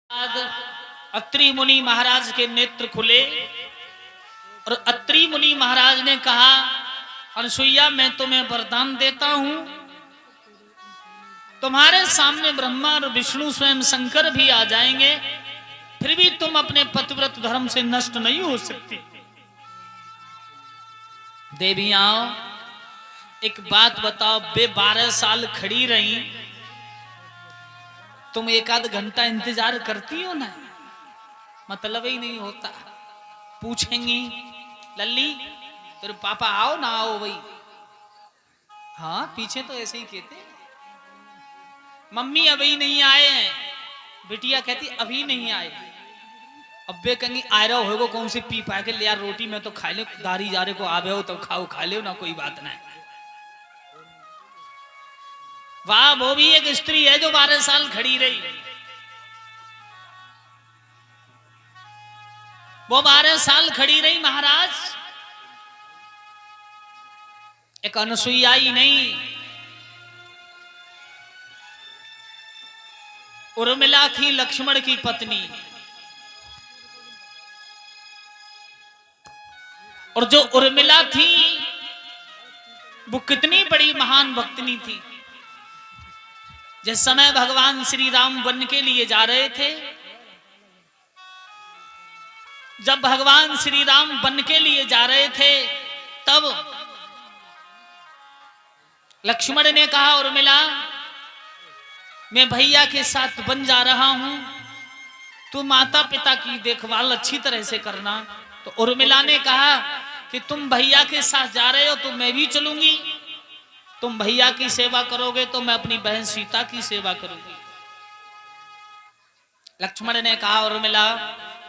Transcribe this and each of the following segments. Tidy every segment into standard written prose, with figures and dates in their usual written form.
बाद अत्रि मुनि महाराज के नेत्र खुले और अत्रि मुनि महाराज ने कहा, अनसुईया मैं तुम्हें वरदान देता हूं, तुम्हारे सामने ब्रह्मा और विष्णु स्वयं शंकर भी आ जाएंगे, फिर भी तुम अपने पतिव्रत धर्म से नष्ट नहीं हो सकती। देवियां एक बात बताओ, बे 12 साल खड़ी रही, तुम एक आध घंटा इंतजार करती हो ना? मतलब ही नहीं होता। पूछेंगी लल्ली तेरे पापा आओ ना आओ भाई? हाँ पीछे तो ऐसे ही कहते, मम्मी अभी नहीं आए हैं, बिटिया कहती अभी नहीं आए। अब वे कहेंगी आ रहा होगा कौन सी पी पाए के ले यार रोटी में तो खा ले, दारी जा रहे को आवे हो तो खाओ, खा ले ना, कोई बात नहीं। वाह वो भी एक स्त्री है जो 12 साल खड़ी रही। वो 12 साल खड़ी रही महाराज। एक अनसुईया ही नहीं, उर्मिला थी लक्ष्मण की पत्नी, और जो उर्मिला थी वो कितनी बड़ी महान भक्तिनी थी। जिस समय भगवान श्री राम वन के लिए जा रहे थे, जब भगवान श्री राम वन के लिए जा रहे थे, तब लक्ष्मण ने कहा उर्मिला मैं भैया के साथ वन जा रहा हूं, तू माता पिता की देखभाल अच्छी तरह से करना। तो उर्मिला ने कहा कि तुम भैया के साथ जा रहे हो तो मैं भी चलूंगी, तुम भैया की सेवा करोगे तो मैं अपनी बहन सीता की सेवा करूंगी। लक्ष्मण ने कहा उर्मिला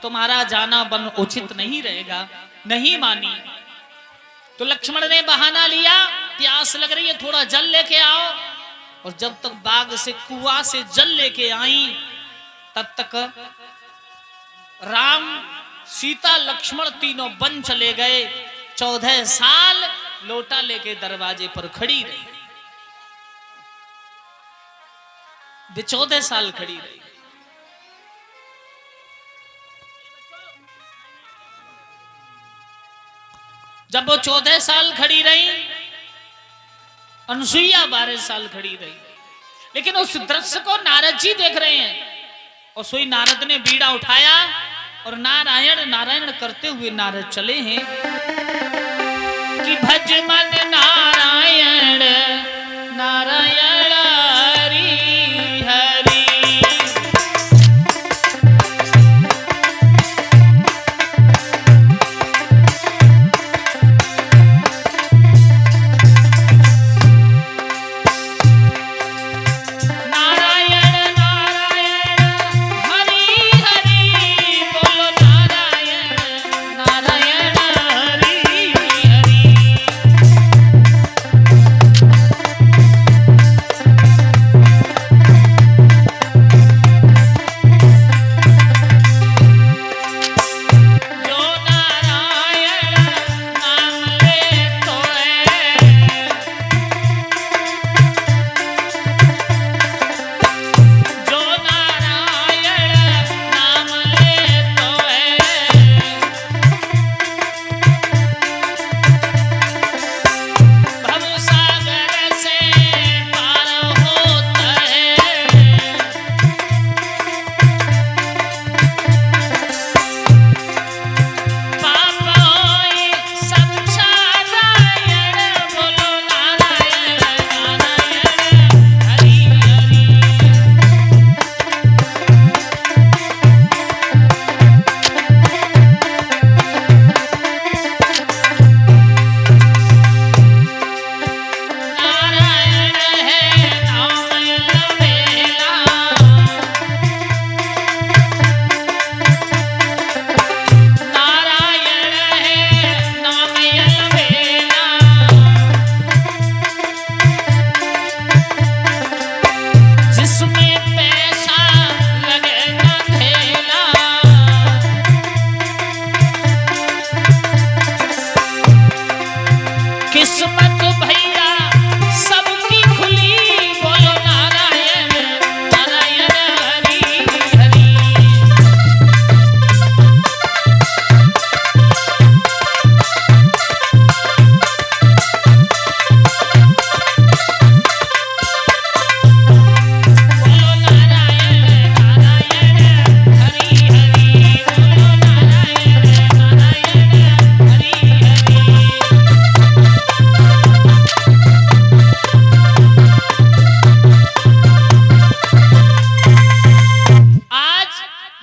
तुम्हारा जाना वन उचित नहीं रहेगा। नहीं मानी। तो लक्ष्मण ने बहाना लिया, प्यास लग रही है थोड़ा जल लेके आओ। और जब तक बाग से कुआं से जल लेके आई, तब तक राम सीता लक्ष्मण तीनों वन चले गए। 14 साल लोटा लेके दरवाजे पर खड़ी रही। वे 14 साल खड़ी रही। जब वो 14 साल खड़ी रही, अनसुईया 12 साल खड़ी रही। लेकिन उस दृश्य को नारद जी देख रहे हैं। और सोई नारद ने बीड़ा उठाया और नारायण नारायण करते हुए नारद चले हैं कि भज मन नारायण नारायण हरि हरि।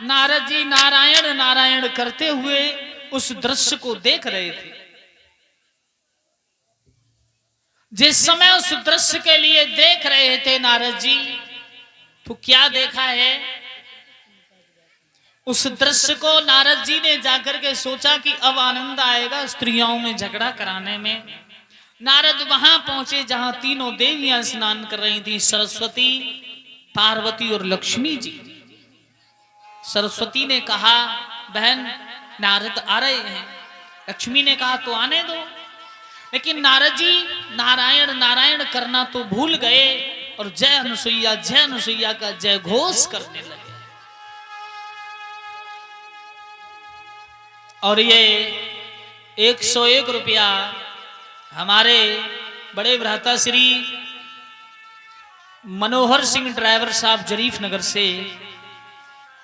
नारद जी नारायण नारायण करते हुए उस दृश्य को देख रहे थे। जिस समय उस दृश्य के लिए देख रहे थे नारद जी, तो क्या देखा है? उस दृश्य को नारद जी ने जाकर के सोचा कि अब आनंद आएगा स्त्रियों में झगड़ा कराने में। नारद वहां पहुंचे जहां तीनों देवियां स्नान कर रही थी, सरस्वती, पार्वती और लक्ष्मी जी। सरस्वती ने कहा, बहन नारद आ रहे हैं। लक्ष्मी ने कहा, तो आने दो। लेकिन नारद जी नारायण नारायण करना तो भूल गए और जय अनुसुईया का जय घोष करने लगे। और ये 101 रुपया हमारे बड़े भ्राता श्री मनोहर सिंह ड्राइवर साहब जरीफ नगर से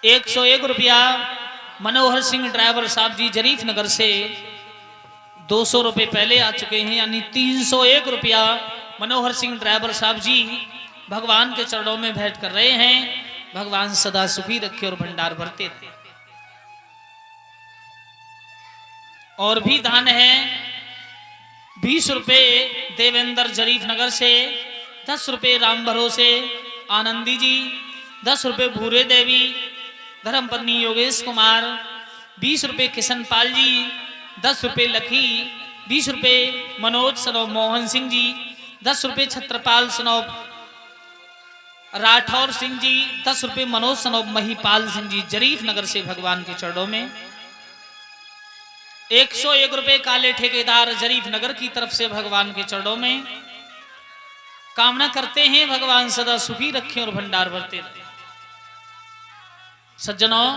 101 रुपया मनोहर सिंह ड्राइवर साहब जी जरीफ नगर से 200 रुपये पहले आ चुके हैं, यानी 301 रुपया मनोहर सिंह ड्राइवर साहब जी भगवान के चरणों में भेंट कर रहे हैं। भगवान सदा सुखी रखे और भंडार भरते रहे। और भी दान है 20 रुपये देवेंद्र जरीफ नगर से, 10 रुपये राम भरोसे आनंदी जी, 10 रुपये भूरे देवी धर्मपत्नी योगेश कुमार, 20 रुपये किशन पाल जी, 10 रुपये लखी, 20 रुपये मनोज सनोब मोहन सिंह जी, 10 रुपये छत्रपाल सनोब राठौर सिंह जी, 10 रुपये मनोज सनोब महिपाल सिंह जी जरीफ नगर से भगवान के चरणों में। 101 रुपये काले ठेकेदार जरीफ नगर की तरफ से भगवान के चरणों में। कामना करते हैं भगवान सदा सुखी रखें और भंडार भरते रहे। सज्जनों,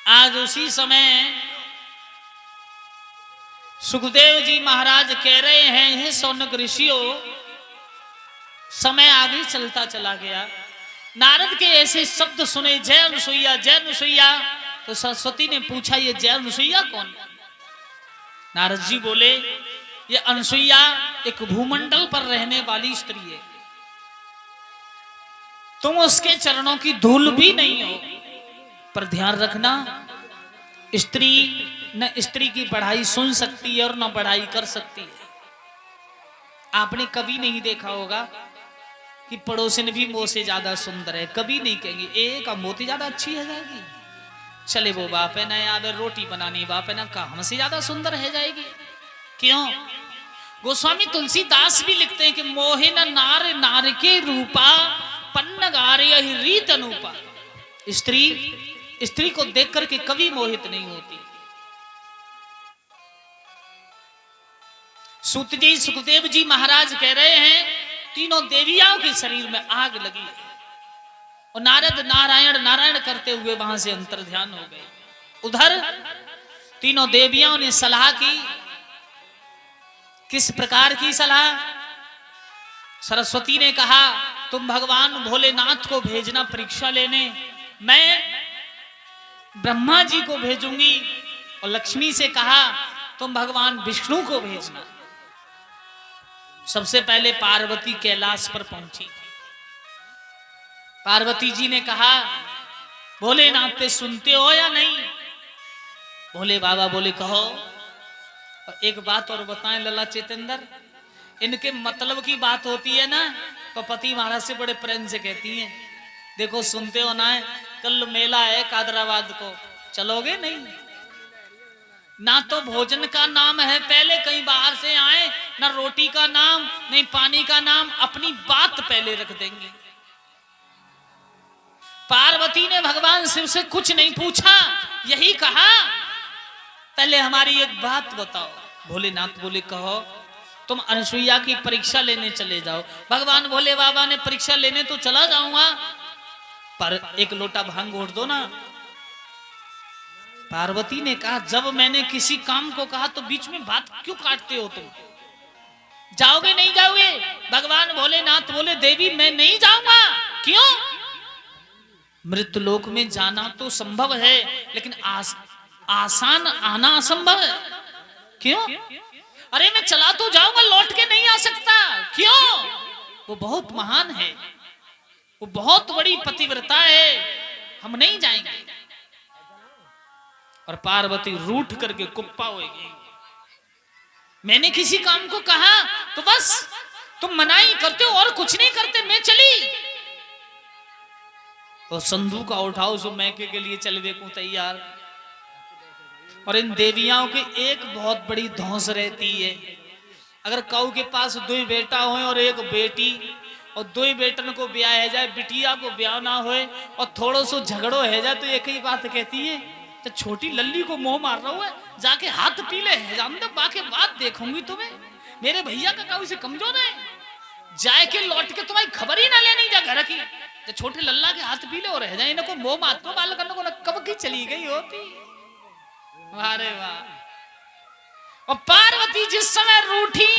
आज उसी समय सुखदेव जी महाराज कह रहे हैं, हे सौनक ऋषियों, समय आगे चलता चला गया। नारद के ऐसे शब्द सुने, जय अनुसुईया। तो सरस्वती ने पूछा, ये जय अनुसुईया कौन? नारद जी बोले, ये अनुसुईया एक भूमंडल पर रहने वाली स्त्री है। तुम उसके चरणों की धूल भी नहीं हो। पर ध्यान रखना, स्त्री न स्त्री की पढ़ाई सुन सकती है और न पढ़ाई कर सकती है। आपने कभी नहीं देखा होगा कि पड़ोसिन भी मोह से ज्यादा सुंदर है। कभी नहीं कहेंगे एक मोती ज्यादा अच्छी है जाएगी, चले वो बाप है ना याद रोटी बनानी, बाप है ना का हमसे ज्यादा सुंदर है जाएगी। क्यों? गोस्वामी तुलसीदास भी लिखते हैं कि मोहे न नार नार के रूपा पन्न गारे रीत अनुपा। स्त्री को देख करके कभी मोहित नहीं होती। सूत जी सुखदेव जी महाराज कह रहे हैं, तीनों देवियाओं के शरीर में आग लगी है और नारद नारायण नारायण करते हुए वहां से अंतर ध्यान हो गए। उधर तीनों देवियों ने सलाह की। किस प्रकार की सलाह? सरस्वती ने कहा, तुम भगवान भोलेनाथ को भेजना परीक्षा लेने, मैं ब्रह्मा जी को भेजूंगी। और लक्ष्मी से कहा, तुम भगवान विष्णु को भेजना। सबसे पहले पार्वती कैलाश पर पहुंची। पार्वती जी ने कहा, भोलेनाथ पे सुनते हो या नहीं? भोले बाबा बोले, कहो। और एक बात और बताएं लला चेतेंद्र, इनके मतलब की बात होती है ना तो पति महाराज से बड़े प्रेम से कहती हैं, देखो सुनते हो ना, कल मेला है कादराबाद को, चलोगे? नहीं ना तो भोजन का नाम है, पहले कहीं बाहर से आए, ना रोटी का नाम नहीं पानी का नाम, अपनी बात पहले रख देंगे। पार्वती ने भगवान शिव से कुछ नहीं पूछा, यही कहा, पहले हमारी एक बात बताओ। भोलेनाथ बोले, कहो। तुम अनुसुईया की परीक्षा लेने चले जाओ। भगवान भोले बाबा ने परीक्षा लेने तो चला जाऊंगा, पर एक लोटा भांग घोट दो ना। पार्वती ने कहा, जब मैंने किसी काम को कहा तो बीच में बात क्यों काटते हो तुम? जाओगे नहीं जाओगे? भगवान भोलेनाथ बोले, देवी मैं नहीं जाऊंगा। क्यों? मृत्युलोक में जाना तो संभव है, लेकिन आसान आना असंभव है। क्यों? अरे मैं चला तो जाऊंगा, लौट के नहीं आ सकता। क्यों? वो बहुत महान है। वो बहुत बड़ी पतिव्रता है, हम नहीं जाएंगे। और पार्वती रूठ करके कुप्पा होगी। मैंने किसी काम को कहा तो बस तुम मनाही करते हो और कुछ नहीं करते, मैं चली। तो संदूका उठाओ सो मैके के लिए चल देखूं तैयार। और इन देवियाओं की एक बहुत बड़ी धौंस रहती है, अगर काऊ के पास दो बेटा हो और एक बेटी, और दो बेटन को ब्याह है जाए, बिटिया को ब्याह ना होए और थोड़ो सो झगड़ो है जाए, तो एक ही बात कहती है, तो छोटी लल्ली को मोह मार रहा है, जाके हाथ पीले है जान दो, बाकी बात देखूंगी तुम्हें। मेरे भैया का काऊ से कमजोर है, जाए के लौट के तुम्हारी खबर ही ना लेनी जा घर की, तो छोटे लल्ला के हाथ पीले हो रह जाए, इनको मोह मार तो बाल करने को न कब की चली गई होती। अरे वाह। और पार्वती जिस समय रूठी,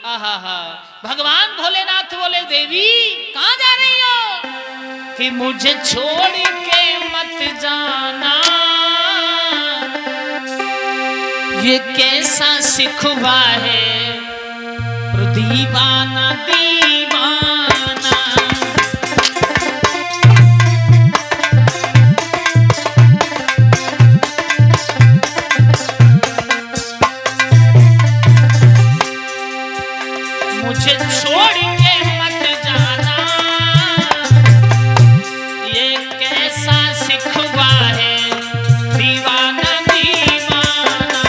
आहा हा, भगवान भोलेनाथ बोले देवी कहां जा रही हो? कि मुझे छोड़ के मत जाना, ये कैसा सिखवा है दीवाना दीवाना। मुझे छोड़ के मत जाना, ये कैसा सिखवा है दीवाना दीवाना।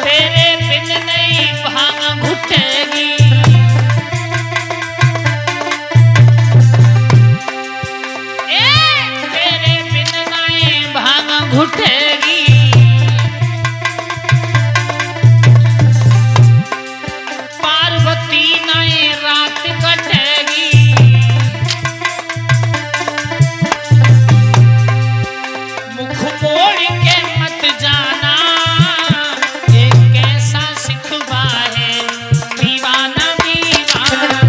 तेरे बिन नहीं भांग घुटेगी, घुटेगी, पार्वती नए रात कटेगी। मुख मोड़ के मत जाना, ये कैसा सिखवा है दीवाना दीवाना।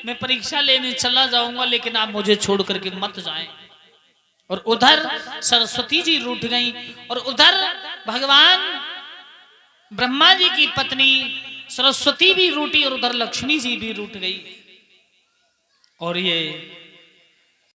मैं परीक्षा लेने चला जाऊंगा, लेकिन आप मुझे छोड़ करके मत जाएं। और उधर सरस्वती जी रूठ गई, और उधर भगवान ब्रह्मा जी की पत्नी सरस्वती भी रूठी, और उधर लक्ष्मी जी भी रूठ गई। और ये